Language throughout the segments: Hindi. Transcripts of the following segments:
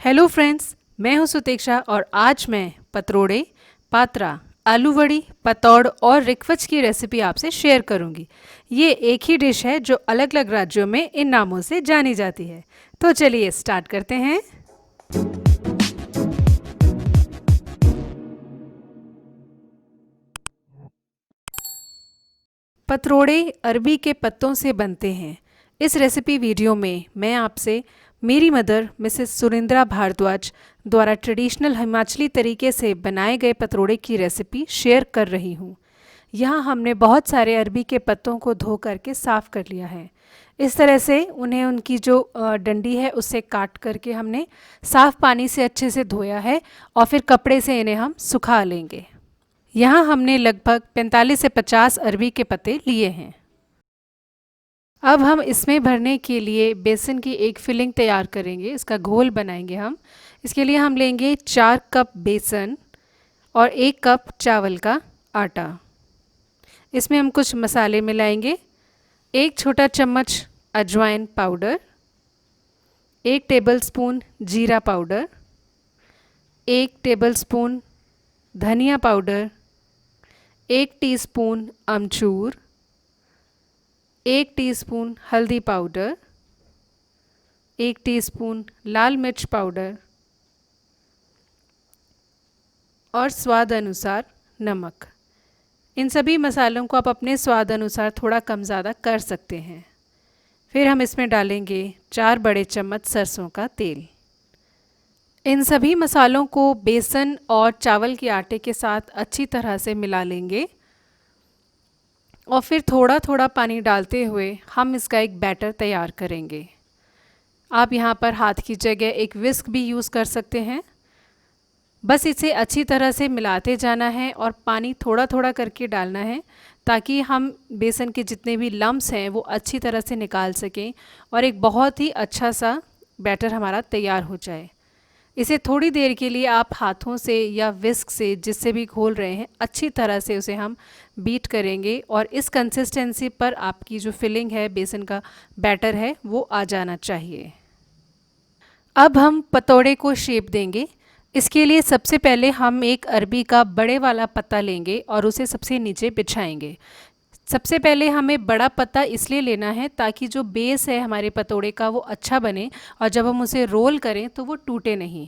हेलो फ्रेंड्स, मैं हूं सुतीक्षा और आज मैं पतरोड़े, पात्रा, आलू वड़ी, पतौड़ और रिकवच की रेसिपी आपसे शेयर करूंगी। ये एक ही डिश है जो अलग अलग राज्यों में इन नामों से जानी जाती है। तो चलिए स्टार्ट करते हैं। पतरोड़े अरबी के पत्तों से बनते हैं। इस रेसिपी वीडियो में मैं आपसे मेरी मदर मिसेस सुरेंद्रा भारद्वाज द्वारा ट्रेडिशनल हिमाचली तरीके से बनाए गए पतरोड़े की रेसिपी शेयर कर रही हूँ। यहाँ हमने बहुत सारे अरबी के पत्तों को धो करके साफ़ कर लिया है। इस तरह से उन्हें उनकी जो डंडी है उससे काट करके हमने साफ़ पानी से अच्छे से धोया है और फिर कपड़े से इन्हें हम सुखा लेंगे। यहाँ हमने लगभग 45 से 50 अरबी के पत्ते लिए हैं। अब हम इसमें भरने के लिए बेसन की एक फिलिंग तैयार करेंगे, इसका घोल बनाएंगे हम। इसके लिए हम लेंगे 4 कप बेसन और 1 कप चावल का आटा। इसमें हम कुछ मसाले मिलाएंगे। 1 छोटा चम्मच अजवाइन पाउडर, 1 टेबलस्पून जीरा पाउडर, 1 टेबलस्पून धनिया पाउडर, 1 टीस्पून अमचूर, 1 टीस्पून हल्दी पाउडर, 1 टीस्पून लाल मिर्च पाउडर और स्वाद अनुसार नमक। इन सभी मसालों को आप अपने स्वाद अनुसार थोड़ा कम ज़्यादा कर सकते हैं। फिर हम इसमें डालेंगे 4 बड़े चम्मच सरसों का तेल। इन सभी मसालों को बेसन और चावल के आटे के साथ अच्छी तरह से मिला लेंगे और फिर थोड़ा थोड़ा पानी डालते हुए हम इसका एक बैटर तैयार करेंगे। आप यहाँ पर हाथ की जगह एक विस्क भी यूज़ कर सकते हैं। बस इसे अच्छी तरह से मिलाते जाना है और पानी थोड़ा थोड़ा करके डालना है ताकि हम बेसन के जितने भी लम्स हैं वो अच्छी तरह से निकाल सकें और एक बहुत ही अच्छा सा बैटर हमारा तैयार हो जाए। इसे थोड़ी देर के लिए आप हाथों से या विस्क से जिससे भी घोल रहे हैं अच्छी तरह से उसे हम बीट करेंगे और इस कंसिस्टेंसी पर आपकी जो फिलिंग है, बेसन का बैटर है, वो आ जाना चाहिए। अब हम पतौड़े को शेप देंगे। इसके लिए सबसे पहले हम एक अरबी का बड़े वाला पत्ता लेंगे और उसे सबसे नीचे बिछाएंगे। सबसे पहले हमें बड़ा पत्ता इसलिए लेना है ताकि जो बेस है हमारे पतोड़े का वो अच्छा बने और जब हम उसे रोल करें तो वो टूटे नहीं।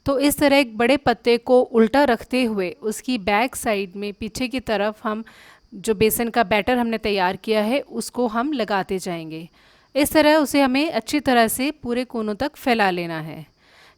तो इस तरह एक बड़े पत्ते को उल्टा रखते हुए उसकी बैक साइड में पीछे की तरफ हम जो बेसन का बैटर हमने तैयार किया है उसको हम लगाते जाएंगे। इस तरह उसे हमें अच्छी तरह से पूरे कोनों तक फैला लेना है।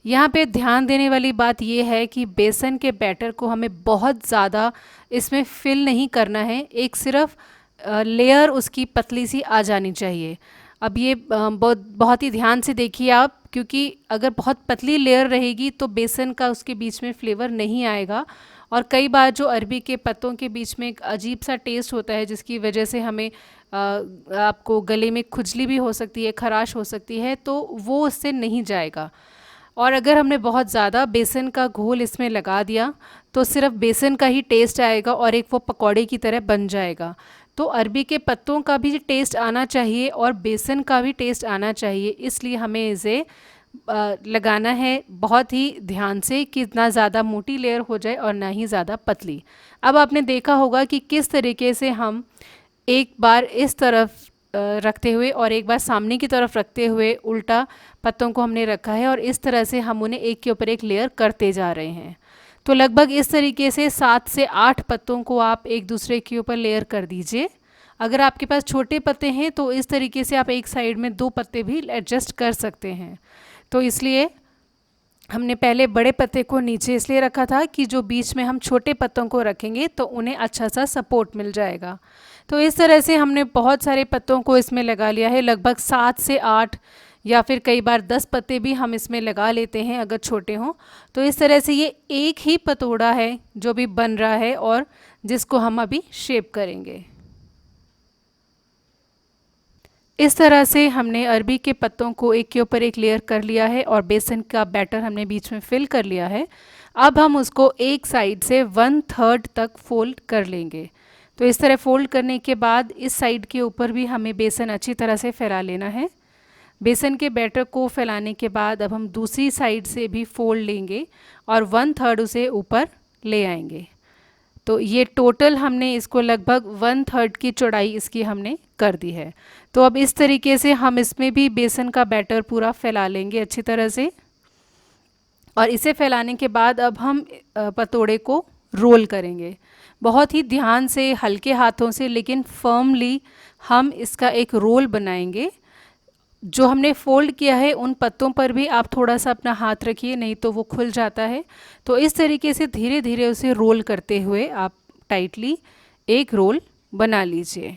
यहाँ पे ध्यान देने वाली बात यह है कि बेसन के बैटर को हमें बहुत ज़्यादा इसमें फिल नहीं करना है, एक सिर्फ लेयर उसकी पतली सी आ जानी चाहिए। अब ये बहुत ही ध्यान से देखिए आप, क्योंकि अगर बहुत पतली लेयर रहेगी तो बेसन का उसके बीच में फ्लेवर नहीं आएगा और कई बार जो अरबी के पत्तों के बीच में एक अजीब सा टेस्ट होता है जिसकी वजह से हमें आपको गले में खुजली भी हो सकती है, खराश हो सकती है, तो वो उससे नहीं जाएगा। और अगर हमने बहुत ज़्यादा बेसन का घोल इसमें लगा दिया तो सिर्फ बेसन का ही टेस्ट आएगा और एक वो पकौड़े की तरह बन जाएगा। तो अरबी के पत्तों का भी टेस्ट आना चाहिए और बेसन का भी टेस्ट आना चाहिए, इसलिए हमें इसे लगाना है बहुत ही ध्यान से कि ना ज़्यादा मोटी लेयर हो जाए और ना ही ज़्यादा पतली। अब आपने देखा होगा कि किस तरीके से हम एक बार इस तरफ रखते हुए और एक बार सामने की तरफ रखते हुए उल्टा पत्तों को हमने रखा है और इस तरह से हम उन्हें एक के ऊपर एक लेयर करते जा रहे हैं। तो लगभग इस तरीके से 7 से 8 पत्तों को आप एक दूसरे के ऊपर लेयर कर दीजिए। अगर आपके पास छोटे पत्ते हैं तो इस तरीके से आप एक साइड में 2 पत्ते भी एडजस्ट कर सकते हैं। तो इसलिए हमने पहले बड़े पत्ते को नीचे इसलिए रखा था कि जो बीच में हम छोटे पत्तों को रखेंगे तो उन्हें अच्छा सा सपोर्ट मिल जाएगा। तो इस तरह से हमने बहुत सारे पत्तों को इसमें लगा लिया है, लगभग 7 से 8 या फिर कई बार 10 पत्ते भी हम इसमें लगा लेते हैं अगर छोटे हों। तो इस तरह से ये एक ही पतोड़ा है जो भी बन रहा है और जिसको हम अभी शेप करेंगे। इस तरह से हमने अरबी के पत्तों को एक के ऊपर एक लेयर कर लिया है और बेसन का बैटर हमने बीच में फिल कर लिया है। अब हम उसको एक साइड से 1/3 तक फोल्ड कर लेंगे। तो इस तरह फोल्ड करने के बाद इस साइड के ऊपर भी हमें बेसन अच्छी तरह से फैला लेना है। बेसन के बैटर को फैलाने के बाद अब हम दूसरी साइड से भी फोल्ड लेंगे और 1/3 उसे ऊपर ले आएंगे। तो ये टोटल हमने इसको लगभग 1/3 की चौड़ाई इसकी हमने कर दी है। तो अब इस तरीके से हम इसमें भी बेसन का बैटर पूरा फैला लेंगे अच्छी तरह से। और इसे फैलाने के बाद अब हम पतोड़े को रोल करेंगे, बहुत ही ध्यान से, हल्के हाथों से, लेकिन फर्मली हम इसका एक रोल बनाएंगे। जो हमने फोल्ड किया है उन पत्तों पर भी आप थोड़ा सा अपना हाथ रखिए, नहीं तो वो खुल जाता है। तो इस तरीके से धीरे धीरे उसे रोल करते हुए आप टाइटली एक रोल बना लीजिए।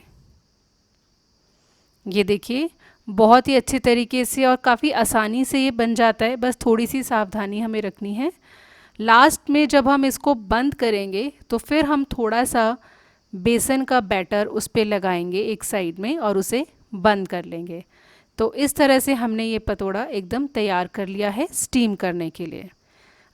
ये देखिए बहुत ही अच्छे तरीके से और काफ़ी आसानी से ये बन जाता है, बस थोड़ी सी सावधानी हमें रखनी है। लास्ट में जब हम इसको बंद करेंगे तो फिर हम थोड़ा सा बेसन का बैटर उस पर लगाएंगे एक साइड में और उसे बंद कर लेंगे। तो इस तरह से हमने ये पतोड़ा एकदम तैयार कर लिया है स्टीम करने के लिए।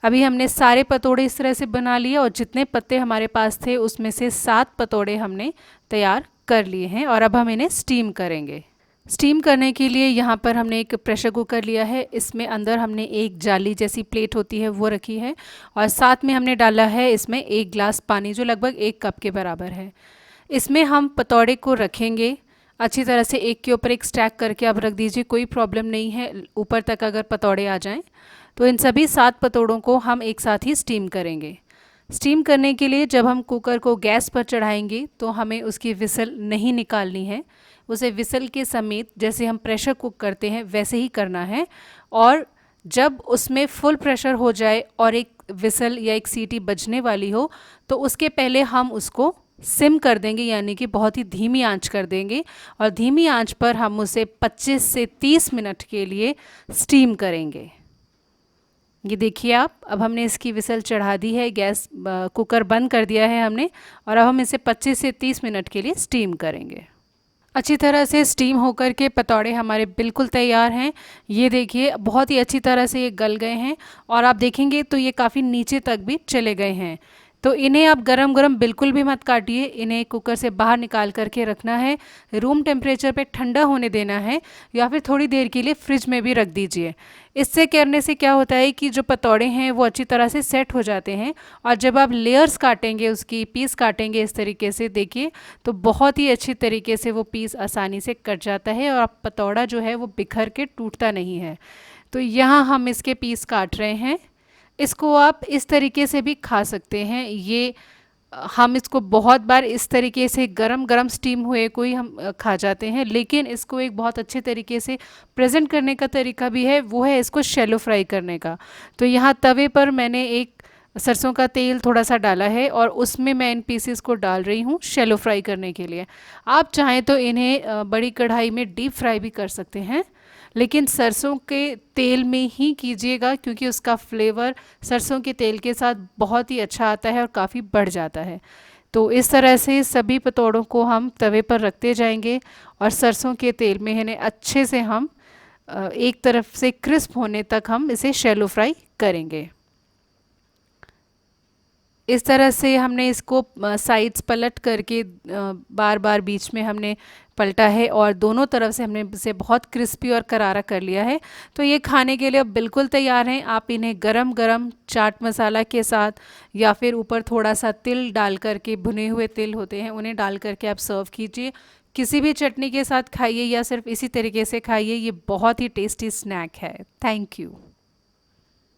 अभी हमने सारे पतोड़े इस तरह से बना लिए और जितने पत्ते हमारे पास थे उसमें से 7 पतोड़े हमने तैयार कर लिए हैं और अब हम इन्हें स्टीम करेंगे। स्टीम करने के लिए यहाँ पर हमने एक प्रेशर कुकर लिया है, इसमें अंदर हमने एक जाली जैसी प्लेट होती है वो रखी है और साथ में हमने डाला है इसमें 1 गिलास पानी जो लगभग 1 कप के बराबर है। इसमें हम पतौड़े को रखेंगे अच्छी तरह से, एक के ऊपर एक स्टैक करके आप रख दीजिए, कोई प्रॉब्लम नहीं है ऊपर तक अगर पतौड़े आ जाएं। तो इन सभी 7 पतोड़ों को हम एक साथ ही स्टीम करेंगे। स्टीम करने के लिए जब हम कुकर को गैस पर चढ़ाएंगे तो हमें उसकी विसल नहीं निकालनी है, उसे विसल के समेत जैसे हम प्रेशर कुक करते हैं वैसे ही करना है। और जब उसमें फुल प्रेशर हो जाए और एक विसल या एक सीटी बजने वाली हो तो उसके पहले हम उसको सिम कर देंगे, यानी कि बहुत ही धीमी आंच कर देंगे और धीमी आंच पर हम उसे 25 से 30 मिनट के लिए स्टीम करेंगे। ये देखिए आप, अब हमने इसकी विसल चढ़ा दी है, गैस कुकर बंद कर दिया है हमने और अब हम इसे 25 से 30 मिनट के लिए स्टीम करेंगे। अच्छी तरह से स्टीम होकर के पतौड़े हमारे बिल्कुल तैयार हैं। ये देखिए बहुत ही अच्छी तरह से ये गल गए हैं और आप देखेंगे तो ये काफ़ी नीचे तक भी चले गए हैं। तो इन्हें आप गरम गरम बिल्कुल भी मत काटिए, इन्हें कुकर से बाहर निकाल करके रखना है, रूम टेम्परेचर पे ठंडा होने देना है या फिर थोड़ी देर के लिए फ्रिज में भी रख दीजिए। इससे करने से क्या होता है कि जो पतौड़े हैं वो अच्छी तरह से सेट हो जाते हैं और जब आप लेयर्स काटेंगे, उसकी पीस काटेंगे इस तरीके से देखिए तो बहुत ही अच्छी तरीके से वो पीस आसानी से कट जाता है और पतौड़ा जो है वो बिखर के टूटता नहीं है। तो यहाँ हम इसके पीस काट रहे हैं। इसको आप इस तरीके से भी खा सकते हैं। ये हम इसको बहुत बार इस तरीके से गरम गरम स्टीम हुए कोई हम खा जाते हैं, लेकिन इसको एक बहुत अच्छे तरीके से प्रेजेंट करने का तरीका भी है, वो है इसको शैलो फ्राई करने का। तो यहाँ तवे पर मैंने एक सरसों का तेल थोड़ा सा डाला है और उसमें मैं इन पीसेस को डाल रही हूँ शैलो फ्राई करने के लिए। आप चाहें तो इन्हें बड़ी कढ़ाई में डीप फ्राई भी कर सकते हैं, लेकिन सरसों के तेल में ही कीजिएगा क्योंकि उसका फ्लेवर सरसों के तेल के साथ बहुत ही अच्छा आता है और काफ़ी बढ़ जाता है। तो इस तरह से सभी पतौड़ों को हम तवे पर रखते जाएंगे और सरसों के तेल में इन्हें अच्छे से हम एक तरफ से क्रिस्प होने तक हम इसे शैलो फ्राई करेंगे। इस तरह से हमने इसको साइड्स पलट करके बार बार बीच में हमने पलटा है और दोनों तरफ से हमने इसे बहुत क्रिस्पी और करारा कर लिया है। तो ये खाने के लिए अब बिल्कुल तैयार हैं। आप इन्हें गरम गरम चाट मसाला के साथ या फिर ऊपर थोड़ा सा तिल डाल करके, भुने हुए तिल होते हैं उन्हें डाल करके आप सर्व कीजिए। किसी भी चटनी के साथ खाइए या सिर्फ इसी तरीके से खाइए, ये बहुत ही टेस्टी स्नैक है। Thank you.